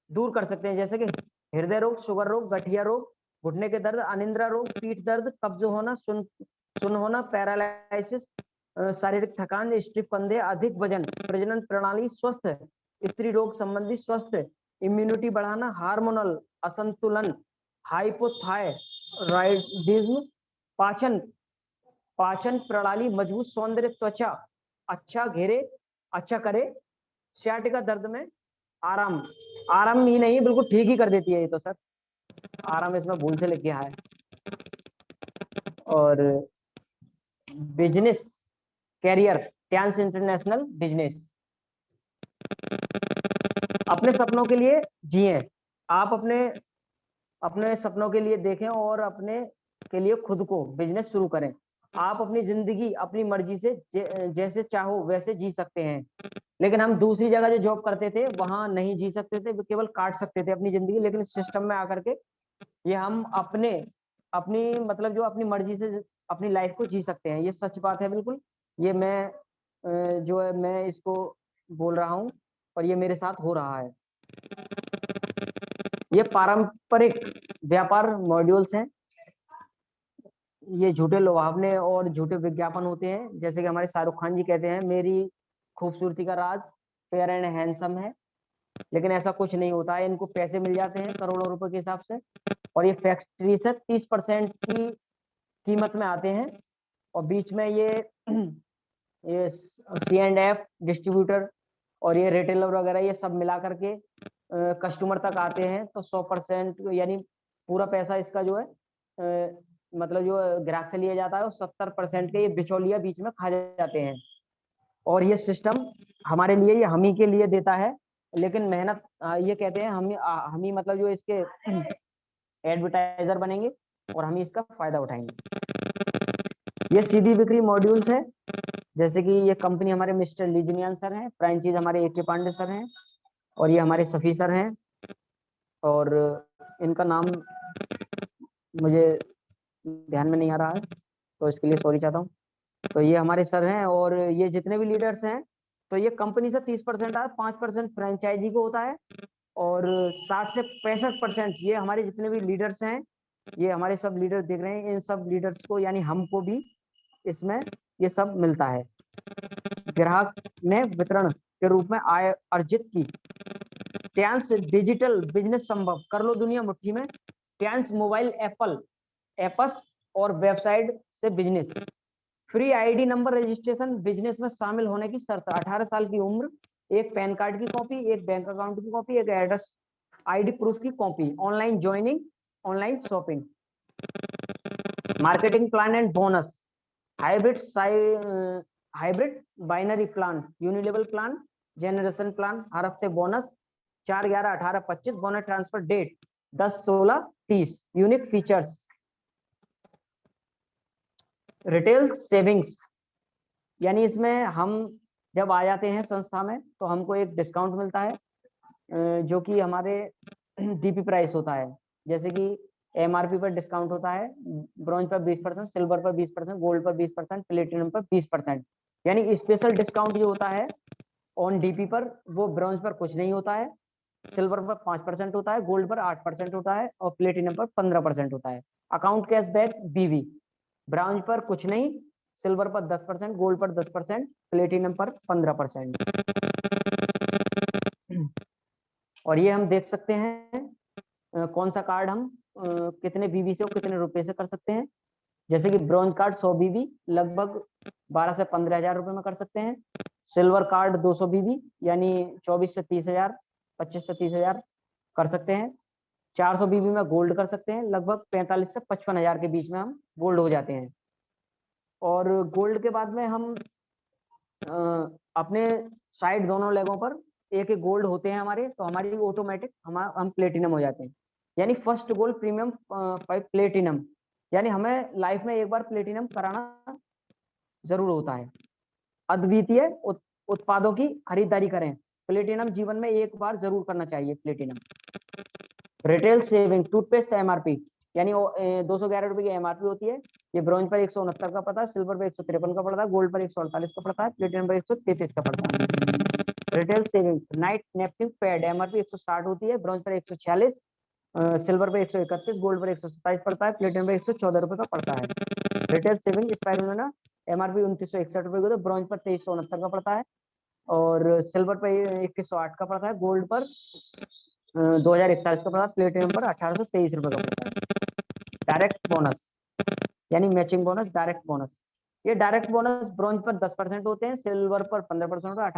दूर कर सकते हैं, जैसे कि हृदय रोग, शुगर रोग, गठिया रोग, घुटने के दर्द, अनिद्रा रोग, पीठ दर्द, कब्ज होना, सुन होना, पैरालिसिस, शारीरिक थकान, स्टिफ कंधे, अधिक वजन, प्रजनन प्रणाली स्वस्थ, स्त्री रोग संबंधी स्वस्थ, इम्यूनिटी बढ़ाना, हार्मोनल असंतुलन, हाइपोथायराइडिज्म, पाचन प्रणाली मजबूत, सौंदर्य, त्वचा अच्छा करे, सियाटिका दर्द में आराम ही नहीं बिल्कुल ठीक ही कर देती है ये तो सर, आराम इसमें भूल से लिखा है। और business career, trans international business, अपने सपनों के लिए जिए, आप अपने सपनों के लिए देखें और अपने के लिए खुद को बिजनेस शुरू करें। आप अपनी जिंदगी अपनी मर्जी से जैसे चाहो वैसे जी सकते हैं, लेकिन हम दूसरी जगह जो जॉब करते थे वहां नहीं जी सकते थे, केवल काट सकते थे अपनी जिंदगी। लेकिन इस सिस्टम में आकर के ये हम अपनी मतलब जो अपनी मर्जी से अपनी लाइफ को जी सकते हैं। ये सच बात है बिल्कुल। ये मैं जो है मैं इसको बोल रहा हूँ और ये मेरे साथ हो रहा है। ये पारंपरिक व्यापार मॉड्यूल्स हैं, ये झूठे लुभावने और झूठे विज्ञापन होते हैं। जैसे कि हमारे शाहरुख खान जी कहते हैं, मेरी खूबसूरती का राज फेयर एंड हैंडसम है, लेकिन ऐसा कुछ नहीं होता है। इनको पैसे मिल जाते हैं करोड़ों रुपए के हिसाब से, और ये फैक्ट्री से 30% की कीमत में आते हैं, और बीच में ये C&F डिस्ट्रीब्यूटर और ये रिटेलर वगैरह ये सब मिला करके कस्टमर तक आते हैं। तो 100% यानी पूरा पैसा इसका जो है मतलब जो ग्राहक से लिया जाता है, और 70% के ये बिचौलिया बीच में खा जाते हैं। और ये सिस्टम हमारे लिए, ये हम ही के लिए देता है, लेकिन मेहनत ये कहते हैं हम ही मतलब जो इसके एडवर्टाइजर बनेंगे और हम ही इसका फायदा उठाएंगे। ये सीधी बिक्री मॉड्यूल्स है, जैसे कि ये कंपनी हमारे मिस्टर लीजनियान सर हैं, फ्रेंचाइज हमारे AK पांडे सर हैं, और ये हमारे सफी सर हैं, और इनका नाम मुझे ध्यान में नहीं आ रहा है तो इसके लिए सॉरी चाहता हूँ। तो ये हमारे सर हैं, और ये जितने भी लीडर्स हैं, तो ये कंपनी से 30% आता है, 5% फ्रेंचाइजी को होता है, और 60 से 65% ये हमारे जितने भी लीडर्स हैं, ये हमारे सब लीडर देख रहे हैं, इन सब लीडर्स को यानी हमको भी इसमें ये सब मिलता है। ग्राहक ने वितरण के रूप में आय अर्जित की। ट्यांस डिजिटल बिजनेस संभव, कर लो दुनिया मुट्ठी में। ट्यांस मोबाइल एप्स और वेबसाइट से business. Free ID number registration, business में शामिल होने की शर्त, 18 साल की उम्र, एक पैन कार्ड की कॉपी, एक बैंक अकाउंट की कॉपी, एक एड्रेस ID प्रूफ की copy, online joining, online shopping. Marketing plan and bonus, hybrid binary plan, unilevel plan, generation plan, हर हफ्ते bonus, 4, 11, 18, 25, bonus transfer date 10, 16, 30। Unique features, retail savings, यानी इसमें हम जब आ जाते हैं संस्था में तो हमको एक डिस्काउंट मिलता है जो कि हमारे DP प्राइस होता है। जैसे कि MRP पर डिस्काउंट होता है, ब्रॉन्ज पर 20%, सिल्वर पर 20%, गोल्ड पर 20%, प्लेटिनम पर 20%। यानी स्पेशल डिस्काउंट जो होता है ऑन DP पर, वो ब्रॉन्ज पर कुछ नहीं होता है, सिल्वर पर 5% होता है, गोल्ड पर 8% होता है, और प्लेटिनम पर 15% होता है। अकाउंट कैशबैक BV, ब्रॉन्ज पर कुछ नहीं, सिल्वर पर 10%, गोल्ड पर 10%, प्लेटिनम पर 15%। और ये हम देख सकते हैं कौन सा कार्ड हम कितने BV से और कितने रुपए से कर सकते हैं। जैसे कि ब्रॉन्ज कार्ड 100 BV लगभग 12 से 15 हजार रुपए में कर सकते हैं। सिल्वर कार्ड 200 BV यानी 24 से 30 हजार, 25 से 30 हजार कर सकते हैं। 400 BV में गोल्ड कर सकते हैं, लगभग 45 से 55 हजार के बीच में हम गोल्ड हो जाते हैं। और गोल्ड के बाद में हम अपने साइड दोनों लेगों पर एक एक गोल्ड होते हैं हमारे, तो हमारी ऑटोमेटिक हम प्लेटिनम हो जाते हैं। यानी फर्स्ट गोल्ड प्रीमियम प्लेटिनम, यानी हमें लाइफ में एक बार प्लेटिनम कराना जरूर होता है। अद्वितीय उत्पादों की खरीदारी करें, प्लेटिनम जीवन में एक बार जरूर करना चाहिए platinum. Retail saving, toothpaste MRP, यानी 211 रुपए की MRP होती है। ये ब्रॉन्ज पर 169 का पड़ता है, सिल्वर पर 153 का पड़ता है, गोल्ड पर 148 का पड़ता है, प्लेटिनम पर 133 का पड़ता है। Retail savings, night napkin pad MRP 160 होती है, ब्रॉन्ज पर 146, सिल्वर पर 131, गोल्ड पर 127 पड़ता है, प्लेटिनम पर 114 रुपए का पड़ता है। रिटेल सेविंग स्पाइरुलिना MRP 2961 रुपए का, ब्रॉन्ज पर 2369 का पड़ता है, और सिल्वर पर 2108 का पड़ता है, गोल्ड पर 2041 का पड़ा, प्लेटिनम पर 1823 रुपए का पड़ता है। डायरेक्ट बोनस यानी मैचिंग बोनस, डायरेक्ट बोनस, ये डायरेक्ट बोनस ब्रॉन्ज पर 10% होते हैं, सिल्वर पर 15% होता है,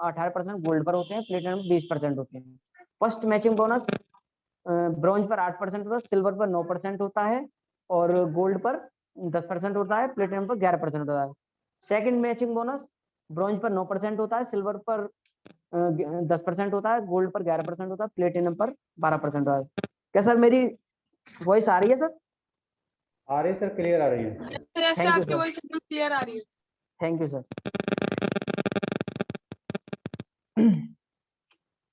18% गोल्ड पर होते हैं, प्लेटिनम 20% होते हैं। फर्स्ट मैचिंग बोनस ब्रॉन्ज पर 8% होता है, सिल्वर पर 9% होता है, और गोल्ड पर 10% होता है, प्लेटिनम पर 11% होता है। सेकंड मैचिंग बोनस ब्रॉन्ज पर 9% होता है, सिल्वर पर 10% होता है, गोल्ड पर 11% होता है, प्लेटिनम पर 12% होता है। क्या सर मेरी वॉइस आ रही है सर? आ रही है सर, क्लियर आ रही है। जैसे Thank you, आपकी sir. वॉइस एकदम क्लियर आ रही है। Thank you sir.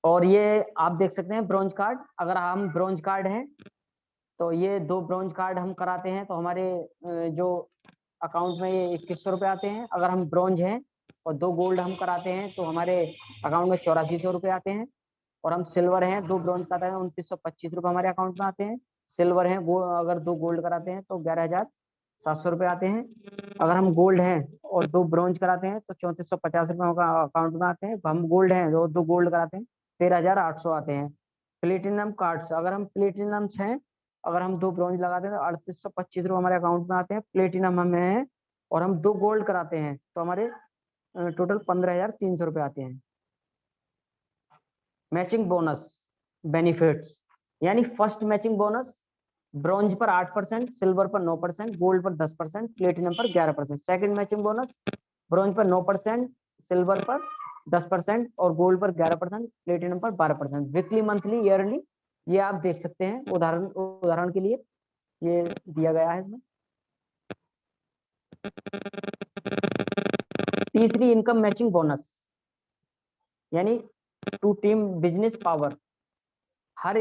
और ये आप देख सकते हैं ब्रॉन्ज कार्ड। अगर हम ब्रॉन्ज कार्ड हैं तो ये 2 ब्रॉन्ज कार्ड हम कराते हैं तो हमारे जो अकाउंट में ये 2100 रुपये आते हैं। अगर हम ब्रॉन्ज हैं और 2 गोल्ड हम कराते हैं तो हमारे अकाउंट में 8400 रुपये आते हैं। और हम सिल्वर हैं, 2 ब्रॉन्ज कराते हैं 2925 रुपये हमारे अकाउंट में आते हैं। सिल्वर हैं वो अगर 2 गोल्ड कराते हैं तो 11700 रुपये आते हैं। अगर हम गोल्ड हैं और 2 ब्रॉन्ज कराते हैं तो 3450 रुपये हमारे अकाउंट में आते हैं। हम गोल्ड हैं और 2 गोल्ड कराते हैं 13800 आते हैं। प्लेटिनम कार्ड्स, अगर हम प्लेटिनम्स हैं, अगर हम 2 ब्रॉन्ज लगाते हैं तो 3825 रुपये हमारे अकाउंट में आते हैं। प्लेटिनम हमें है और हम 2 गोल्ड कराते हैं तो हमारे टोटल 15300 रुपये आते हैं। मैचिंग बोनस बेनिफिट्स, यानी फर्स्ट मैचिंग बोनस ब्रॉन्ज पर 8%, सिल्वर पर 9%, गोल्ड पर 10%, प्लेटिनम पर 11%। सेकंड मैचिंग बोनस ब्रॉन्ज पर 9%, सिल्वर पर 10% और गोल्ड पर 11%, प्लेटिनम पर 12%। वीकली, मंथली, ईयरली ये आप देख सकते हैं। उदाहरण के लिए ये दिया गया है इसमें। तीसरी इनकम मैचिंग बोनस, यानी टू टीम बिजनेस पावर। हर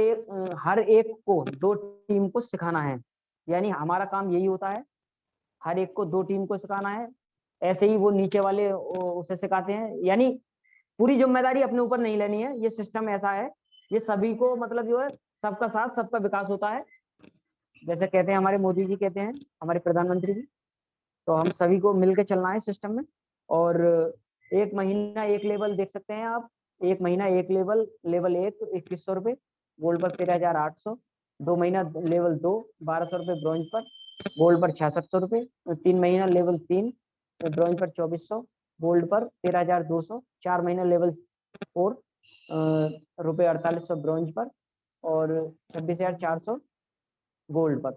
एक को 2 टीम को सिखाना है, यानी हमारा काम यही होता है, हर एक को 2 टीम को सिखाना है। ऐसे ही वो नीचे वाले उसे सिखाते हैं, यानी पूरी जिम्मेदारी अपने ऊपर नहीं लेनी है। ये सिस्टम ऐसा है, ये सभी को मतलब जो है सबका साथ सबका विकास होता है। जैसे कहते हैं हमारे मोदी जी कहते हैं, हमारे प्रधानमंत्री जी, तो हम सभी को मिलकर चलना है सिस्टम में। और एक महीना एक लेवल देख सकते हैं आप, एक महीना एक लेवल, लेवल 1 2100 रुपये, गोल्ड पर 13800। 2 महीना लेवल 2 1200 रुपये ब्रॉन्ज पर, गोल्ड पर 6600 रुपये। 3 महीना लेवल 3 ब्रॉन्ज पर 2400, गोल्ड पर 13200। 4 महीना लेवल 4 रुपये 4800 ब्रॉन्ज पर और 26400 गोल्ड पर।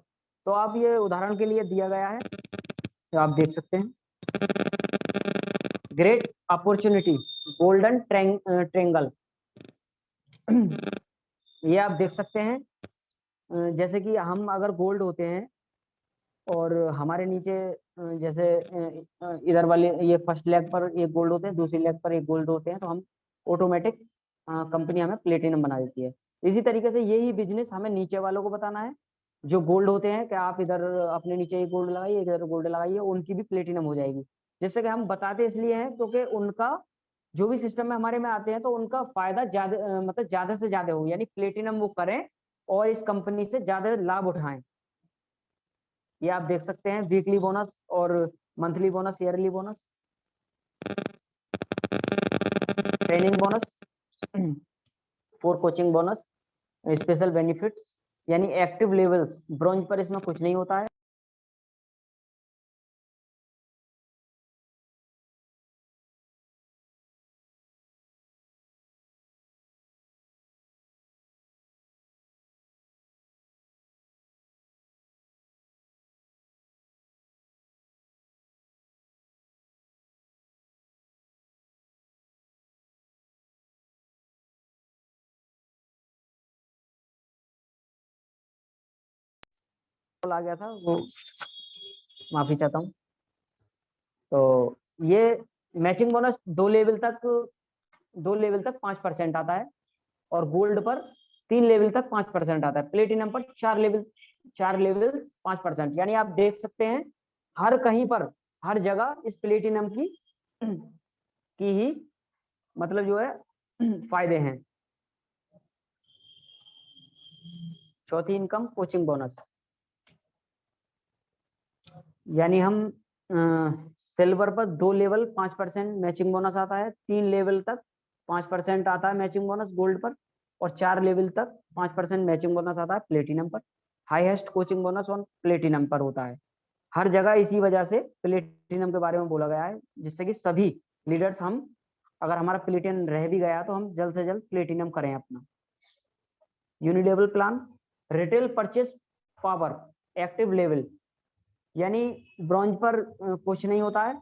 तो आप ये उदाहरण के लिए दिया गया है, तो आप देख सकते हैं। ग्रेट अपॉर्चुनिटी गोल्डन ट्रेंगल, ये आप देख सकते हैं। जैसे कि हम अगर गोल्ड होते हैं और हमारे नीचे जैसे इधर वाले ये फर्स्ट लेग पर एक गोल्ड होते हैं, दूसरी लेग पर एक गोल्ड होते हैं, तो हम ऑटोमेटिक कंपनी हमें प्लेटिनम बना देती है। इसी तरीके से यही बिजनेस हमें नीचे वालों को बताना है, जो गोल्ड होते हैं कि आप इधर अपने नीचे एक गोल्ड लगाइए, इधर गोल्ड लगाइए, उनकी भी प्लेटिनम हो जाएगी। जैसे कि हम बताते इसलिए हैं क्योंकि उनका जो भी सिस्टम में हमारे में आते हैं तो उनका फायदा ज्यादा मतलब ज्यादा से ज्यादा हो, यानी प्लेटिनम वो करें और इस कंपनी से ज्यादा लाभ उठाएं। ये आप देख सकते हैं वीकली बोनस और monthly bonus, yearly bonus, training bonus, for coaching bonus, special benefits, यानी एक्टिव लेवल्स ब्रॉन्ज पर इसमें कुछ नहीं होता है। आ गया था वो, माफी चाहता हूँ। तो ये मैचिंग बोनस 2 लेवल तक 5% आता है और गोल्ड पर 3 लेवल तक 5% आता है। प्लेटिनम पर 4 लेवल 5%। यानी आप देख सकते हैं हर कहीं पर हर जगह इस प्लेटिनम की ही मतलब जो है फायदे हैं। चौथी इनकम कोचिंग बोनस, यानी हम सिल्वर पर 2 लेवल 5% मैचिंग बोनस आता है, 3 लेवल तक 5% आता है मैचिंग बोनस गोल्ड पर और 4 लेवल तक 5% मैचिंग बोनस आता है प्लेटिनम पर। Highest coaching bonus on platinum पर होता है। हर जगह इसी वजह से प्लेटिनम के बारे में बोला गया है, जिससे कि सभी लीडर्स हम अगर हमारा प्लेटिनम रह भी गया तो हम जल्द से जल्द प्लेटिनम करें अपना। Unilevel plan, retail purchase power active level, यानी ब्रॉन्ज पर कुछ नहीं होता है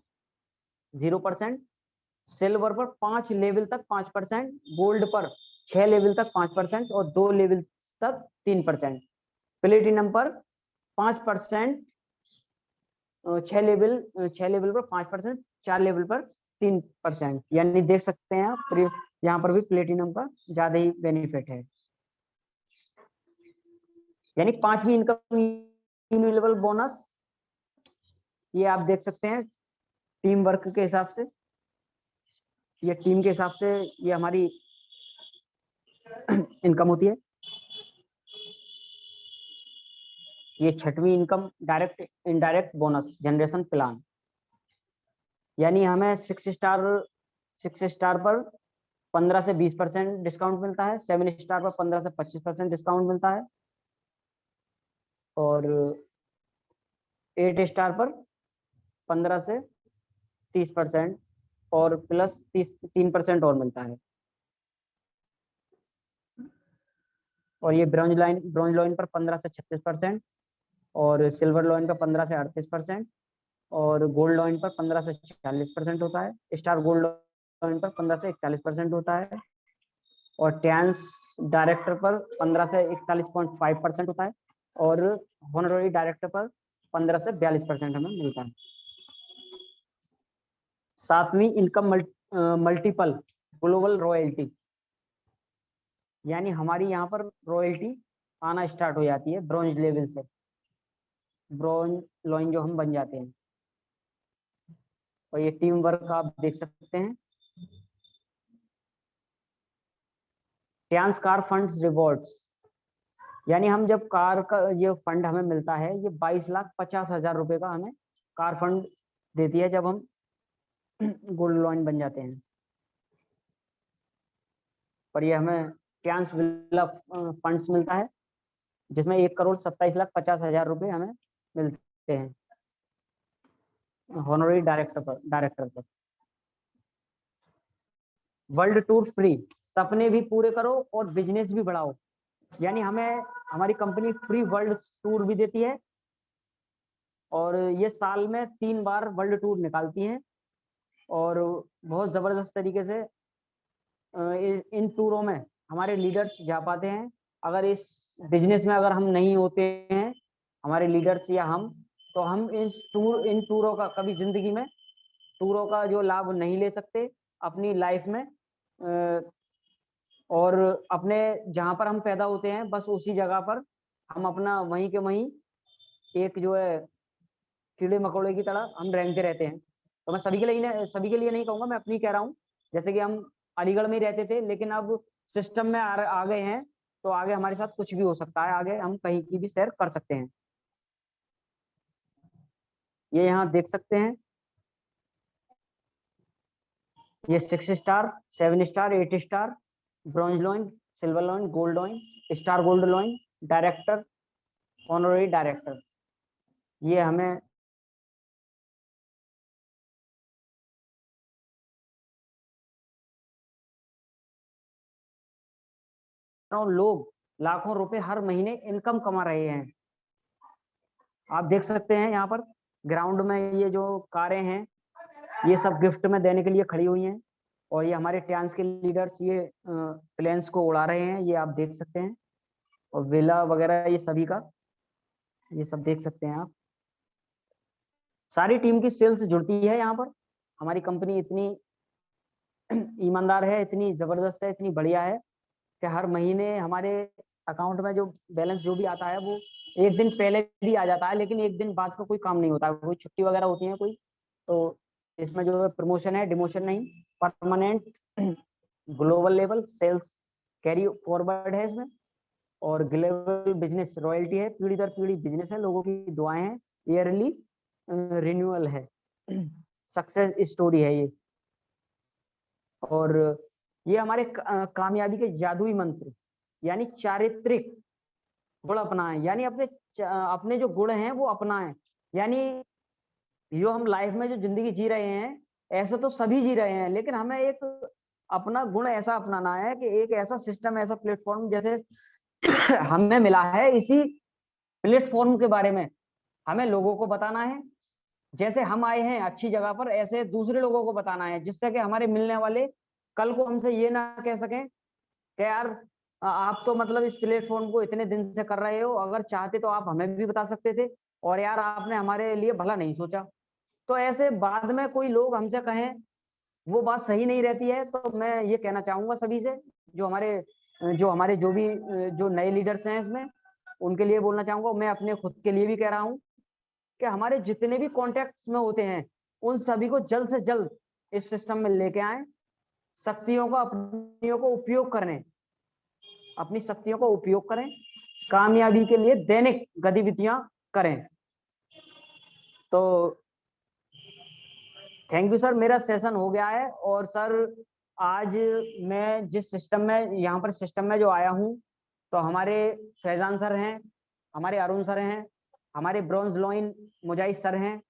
0%, सिल्वर पर 5 लेवल तक 5%, गोल्ड पर 6 लेवल तक 5% और 2 लेवल तक 3%। प्लेटिनम पर 5%, 6 लेवल पर 5%, 4 लेवल पर 3%। यानी देख सकते हैं आप यहाँ पर भी प्लेटिनम का ज्यादा ही बेनिफिट है। यानी 5वीं इनकम लेवल बोनस, ये आप देख सकते हैं टीम वर्क के हिसाब से, ये टीम के हिसाब से ये हमारी इनकम होती है। ये 6वीं income direct indirect bonus generation plan, यानी हमें 6 स्टार पर 15 से 20% डिस्काउंट मिलता है, 7 स्टार पर 15 से 25% डिस्काउंट मिलता है, और 8 स्टार पर 15 से 30% और प्लस 3% और मिलता है। और ये ब्रॉन्ज लाइन पर 15 से 36% और सिल्वर लाइन पर 15 से 38% और गोल्ड लाइन पर 15 से 40% होता है। स्टार गोल्ड लाइन पर 15 से 41% होता है और टैंस डायरेक्टर पर 15 से 41.5% होता है और होनररी डायरेक्टर पर 15 से 42% हमें मिलता है। 7वीं इनकम मल्टीपल ग्लोबल रॉयल्टी, यानी हमारी यहाँ पर रॉयल्टी आना स्टार्ट हो जाती है ब्रॉन्ज लेवल से, ब्रॉन्ज लाइन जो हम बन जाते हैं। और ये टीम वर्क आप देख सकते हैं। टैंस कार फंड्स रिवॉर्ड्स, यानी हम जब कार का ये फंड हमें मिलता है, ये 22,50,000 रुपए का हमें कार फंड देती है जब हम गोल्ड लॉइन बन जाते हैं। पर ये हमें टैंस विला फंड्स मिलता है जिसमें 1,27,50,000 रुपए हमें मिलते हैं होनररी डायरेक्टर पर। वर्ल्ड टूर फ्री, सपने भी पूरे करो और बिजनेस भी बढ़ाओ, यानी हमें हमारी कंपनी फ्री वर्ल्ड टूर भी देती है और ये साल में 3 बार वर्ल्ड टूर निकालती है और बहुत जबरदस्त तरीके से इन टूरों में हमारे लीडर्स जा पाते हैं। अगर इस बिजनेस में अगर हम नहीं होते हैं हमारे लीडर्स या हम, तो हम इन टूरों का कभी जिंदगी में टूरों का जो लाभ नहीं ले सकते अपनी लाइफ में, और अपने जहां पर हम पैदा होते हैं बस उसी जगह पर हम अपना वहीं के वहीं एक जो है कीड़े मकोड़े की तरह हम रेंगते रहते हैं। तो मैं सभी के लिए नहीं कहूंगा, मैं अपनी कह रहा हूँ। जैसे कि हम अलीगढ़ में ही रहते थे लेकिन अब सिस्टम में आ गए हैं, तो आगे हमारे साथ कुछ भी हो सकता है, आगे हम कहीं की भी सैर कर सकते हैं। ये यहाँ देख सकते हैं, ये 6 star, 7 star, 8 star, bronze lion, silver lion, gold lion, star gold lion, director, honorary director, ये हमें लोग लाखों रुपए हर महीने इनकम कमा रहे हैं। आप देख सकते हैं यहाँ पर ग्राउंड में ये जो कारें हैं ये सब गिफ्ट में देने के लिए खड़ी हुई हैं और ये हमारे टैंस के लीडर्स ये प्लेन्स को उड़ा रहे हैं, ये आप देख सकते हैं। और विला वगैरह ये सभी का ये सब देख सकते हैं आप। सारी टीम की सेल्स जुड़ती है यहाँ पर। हमारी कंपनी इतनी ईमानदार है, इतनी जबरदस्त है, इतनी बढ़िया है कि हर महीने हमारे अकाउंट में जो बैलेंस जो भी आता है वो एक दिन पहले भी आ जाता है, लेकिन एक दिन बाद का कोई काम नहीं होता, कोई छुट्टी वगैरह होती है कोई, तो इसमें जो है प्रमोशन है, डिमोशन नहीं, permanent global level sales carry forward है इसमें। और ग्लोबल बिजनेस रॉयल्टी है, पीढ़ी दर पीढ़ी बिजनेस है, लोगों की दुआएं हैं, ईयरली रिन्यूअल है, सक्सेस स्टोरी है ये। और ये हमारे कामयाबी के जादुई मंत्र यानी चारित्रिक गुण अपनाएं, यानी अपने जो गुण हैं वो अपनाएं। यानी जो हम लाइफ में जो जिंदगी जी रहे हैं ऐसे तो सभी जी रहे हैं, लेकिन हमें एक अपना गुण ऐसा अपनाना है कि एक ऐसा सिस्टम, ऐसा प्लेटफॉर्म जैसे हमें मिला है, इसी प्लेटफॉर्म के बारे में हमें लोगों को बताना है जैसे हम आए हैं अच्छी जगह पर, ऐसे दूसरे लोगों को बताना है, जिससे कि हमारे मिलने वाले कल को हमसे ये ना कह सकें कि यार आप तो मतलब इस प्लेटफॉर्म को इतने दिन से कर रहे हो, अगर चाहते तो आप हमें भी बता सकते थे, और यार आपने हमारे लिए भला नहीं सोचा। तो ऐसे बाद में कोई लोग हमसे कहें, वो बात सही नहीं रहती है। तो मैं ये कहना चाहूंगा सभी से, जो हमारे जो भी जो नए लीडर्स हैं इसमें, उनके लिए बोलना चाहूंगा, मैं अपने खुद के लिए भी कह रहा हूँ कि हमारे जितने भी कॉन्टेक्ट्स में होते हैं, उन सभी को जल्द से जल्द इस सिस्टम में लेके आए, शक्तियों का अपनियों को उपयोग करने, अपनी शक्तियों का उपयोग करें, कामयाबी के लिए दैनिक गतिविधियां करें। तो थैंक यू सर, मेरा सेशन हो गया है। और सर आज मैं जिस सिस्टम में यहाँ पर सिस्टम में जो आया हूँ, तो हमारे फैजान सर हैं, हमारे अरुण सर हैं, हमारे ब्रॉन्ज लॉइन मुजाहिद सर हैं,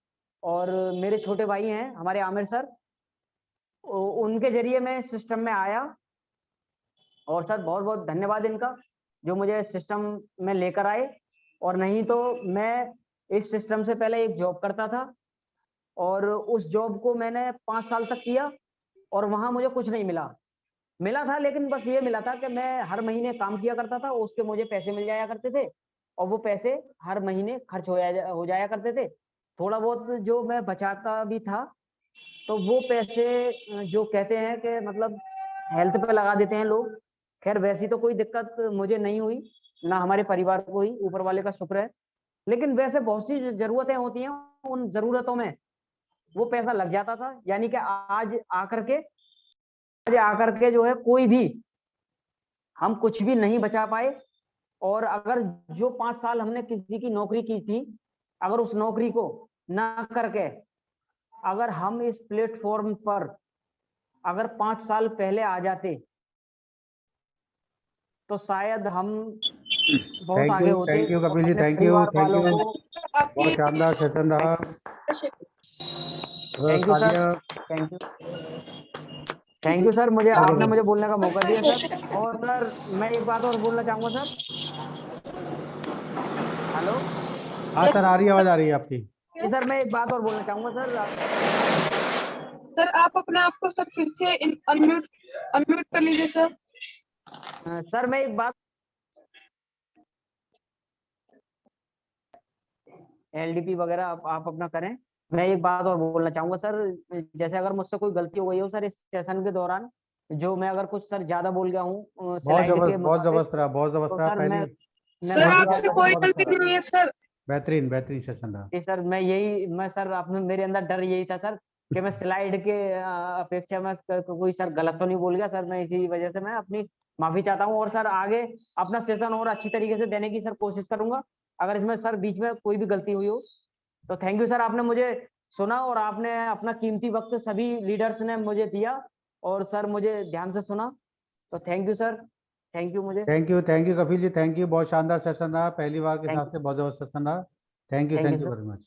और मेरे छोटे भाई हैं हमारे आमिर सर, उनके जरिए मैं सिस्टम में आया। और सर बहुत बहुत धन्यवाद इनका, जो मुझे सिस्टम में लेकर आए। और नहीं तो मैं इस सिस्टम से पहले एक जॉब करता था, और उस जॉब को मैंने 5 साल तक किया, और वहां मुझे कुछ नहीं मिला था, लेकिन बस ये मिला था कि मैं हर महीने काम किया करता था, उसके मुझे पैसे मिल जाया करते थे, और वो पैसे हर महीने खर्च हो जाया करते थे। थोड़ा बहुत जो मैं बचाता भी था, तो वो पैसे जो कहते हैं कि मतलब हेल्थ पे लगा देते हैं लोग, खैर वैसी तो कोई दिक्कत मुझे नहीं हुई, ना हमारे परिवार को हुई, ऊपर वाले का शुक्र है। लेकिन वैसे बहुत सी जरूरतें होती हैं, उन जरूरतों में वो पैसा लग जाता था। यानी कि आज आकर के जो है कोई भी हम कुछ भी नहीं बचा पाए। और अगर जो 5 साल हमने किसी की नौकरी की थी, अगर उस नौकरी को ना करके अगर हम इस प्लेटफॉर्म पर अगर 5 साल पहले आ जाते, तो शायद हम बहुत आगे होते, थैंक यू और कपिल जी, अपने थैंक यू, परिवार थैंक वालों यू। को। बहुत शानदार सेशन रहा। Thank you sir, thank you, thank you sir, मुझे आपने मुझे बोलने का मौका दिया सर। और सर मैं एक बात और बोलना चाहूंगा सर। हेलो हाँ सर, आ रही है, आवाज आ रही है आपकी। जी सर, मैं एक बात और बोलना चाहूंगा सर। सर आप अपने आप को सर फिर से अनम्यूट अनम्यूट कर लीजिए सर। सर मैं एक बात, एलडीपी वगैरह आप अपना करें। मैं एक बात और बोलना चाहूंगा सर, जैसे अगर मुझसे कोई गलती हो गई हो सर इस सेशन के दौरान, जो मैं अगर कुछ सर ज्यादा बोल गया हूँ स्लाइड के बहुत मुताबिक, जबरदस्त रहा, बहुत जबरदस्त तो रहा। सर पहली मैं सर पहली माफी बार आपसे चाहता सेशन कोई हूँ। बहुत अच्छा गलती रहा। नहीं है सर। बेहतरीन बेहतरीन सेशन रहा। जी सर, मैं सर आपने मेरे अंदर डर यही था सर, कि मैं स्लाइड के अपेक्षा में कोई सर गलत तो नहीं बोल गया सर, मैं इसी वजह से मैं अपनी माफी चाहता हूँ। और सर आगे अपना सेशन और अच्छी तरीके से देने की सर कोशिश करूंगा, अगर इसमें सर बीच में कोई भी गलती हुई हो तो। थैंक यू सर, आपने मुझे सुना, और आपने अपना कीमती वक्त सभी लीडर्स ने मुझे दिया, और सर मुझे ध्यान से सुना। तो thank you sir, thank you मुझे, thank you Kapil ji, thank you. बहुत शानदार सेशन रहा, पहली बार के थैंक हिसाब यू, से बहुत जबरदस्त सेशन रहा। Thank you thank you sir. Very much.